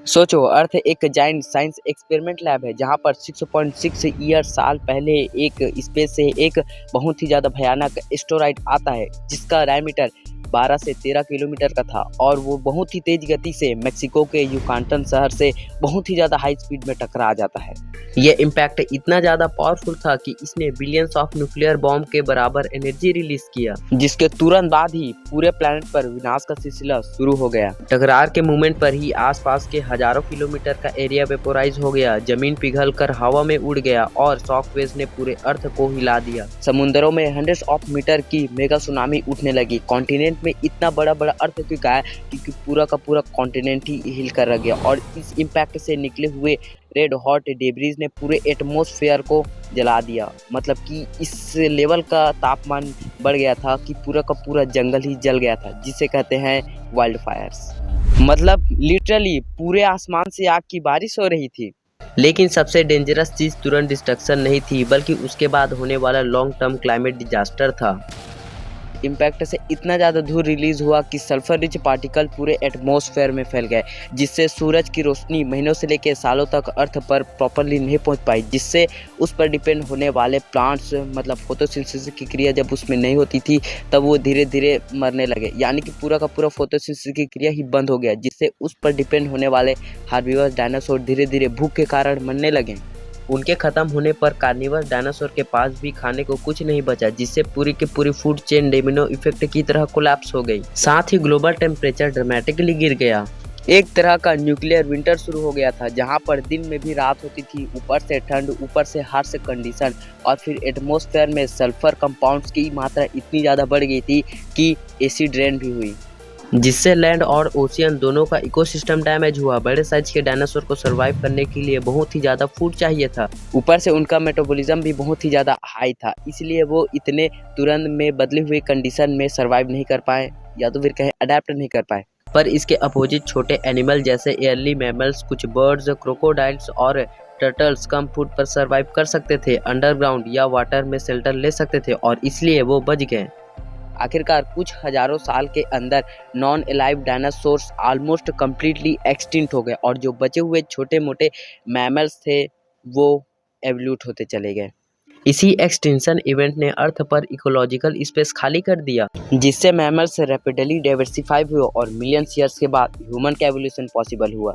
सोचो, अर्थ एक giant science experiment lab है जहाँ पर 6.6 ईयर साल पहले एक स्पेस से एक बहुत ही ज़्यादा भयानक एस्टेरॉइड आता है जिसका डायमीटर 12 से 13 किलोमीटर का था और वो बहुत ही तेज गति से मेक्सिको के युकाटन शहर से बहुत ही ज़्यादा हाई स्पीड में टकरा जाता है। ये इम्पैक्ट इतना ज़्यादा पावरफुल था कि इसने बिलियंस ऑफ न्यूक्लियर बॉम्ब के बराबर एनर्जी रिलीज किया, जिसके तुरंत बाद ही पूरे प्लैनेट पर विनाश का सिलसिला शुरू हो गया। टकरार के मोमेंट पर ही आसपास के हजारों किलोमीटर का एरिया वेपोराइज हो गया, जमीन पिघल कर हवा में उड़ गया और शॉक वेव्स ने पूरे अर्थ को हिला दिया। समुद्रों में हंड्रेड्स ऑफ मीटर की मेगा सुनामी उठने लगी। कॉन्टिनेंट में इतना बड़ा बड़ा अर्थक्वेक आया कि पूरा का पूरा कॉन्टिनेंट ही हिल कर रह गया और इस इम्पैक्ट से निकले हुए रेड हॉट डेब्रिज ने पूरे एटमॉस्फेयर को जला दिया। मतलब कि इस लेवल का तापमान बढ़ गया था कि पूरा का पूरा जंगल ही जल गया था, जिसे कहते हैं वाइल्ड फायर्स। मतलब लिटरली पूरे आसमान से आग की बारिश हो रही थी। लेकिन सबसे डेंजरस चीज़ तुरंत डिस्ट्रक्शन नहीं थी, बल्कि उसके बाद होने वाला लॉन्ग टर्म क्लाइमेट डिजास्टर था। इम्पैक्ट से इतना ज़्यादा धूल रिलीज हुआ कि सल्फर रिच पार्टिकल पूरे एटमॉस्फेयर में फैल गए, जिससे सूरज की रोशनी महीनों से लेकर सालों तक अर्थ पर प्रॉपरली नहीं पहुंच पाई, जिससे उस पर डिपेंड होने वाले प्लांट्स मतलब फोटोसिंथेसिस की क्रिया जब उसमें नहीं होती थी तब वो धीरे धीरे मरने लगे। यानी कि पूरा का पूरा फोटोसिंथेसिस की क्रिया ही बंद हो गया, जिससे उस पर डिपेंड होने वाले हार्बिवर्स डायनासोर धीरे धीरे भूख के कारण मरने लगे। उनके खत्म होने पर कार्निवरस डायनासोर के पास भी खाने को कुछ नहीं बचा, जिससे पूरी की पूरी फूड चेन डोमिनो इफेक्ट की तरह कोलैप्स हो गई। साथ ही ग्लोबल टेम्परेचर ड्रामेटिकली गिर गया। एक तरह का न्यूक्लियर विंटर शुरू हो गया था, जहां पर दिन में भी रात होती थी, ऊपर से ठंड, ऊपर से हार्श कंडीशन और फिर एटमॉस्फेयर में सल्फर कंपाउंड्स की मात्रा इतनी ज़्यादा बढ़ गई थी कि एसिड रेन भी हुई, जिससे लैंड और ओशियन दोनों का इकोसिस्टम डैमेज हुआ। बड़े साइज के डायनासोर को सरवाइव करने के लिए बहुत ही ज़्यादा फूड चाहिए था, ऊपर से उनका मेटाबॉलिज्म भी बहुत ही ज़्यादा हाई था, इसलिए वो इतने तुरंत में बदली हुई कंडीशन में सरवाइव नहीं कर पाए, या तो फिर कहें अडेप्ट नहीं कर पाए। पर इसके अपोजिट छोटे एनिमल जैसे एयरली मैमल्स, कुछ बर्ड्स, क्रोकोडाइल्स और टर्टल्स कम फूड पर सरवाइव कर सकते थे, अंडरग्राउंड या वाटर में शेल्टर ले सकते थे और इसलिए वो बच गए। आखिरकार कुछ हजारों साल के अंदर non alive dinosaurs almost completely extinct हो गए और जो बचे हुए छोटे मोटे मैमल्स थे वो एवोल्यूट होते चले गए। इसी एक्सटिंक्शन इवेंट ने अर्थ पर इकोलॉजिकल स्पेस खाली कर दिया, जिससे मैमल्स रैपिडली डाइवर्सिफाई हुए और मिलियंस ईयर्स के बाद ह्यूमन का एवोल्यूशन पॉसिबल हुआ।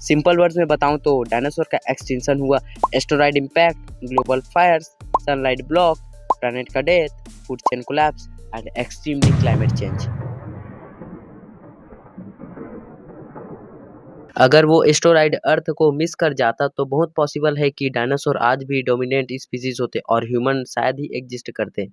सिंपल वर्ड्स में बताऊं तो डायनासोर का एक्सटिंक्शन हुआ, asteroid impact, global fires, sunlight block, planet का death, food chain collapse and extremely climate change। अगर वो एस्टेरॉइड अर्थ को मिस कर जाता तो बहुत पॉसिबल है कि डायनासोर आज भी डोमिनेंट स्पीसीज होते और ह्यूमन शायद ही एग्जिस्ट करते।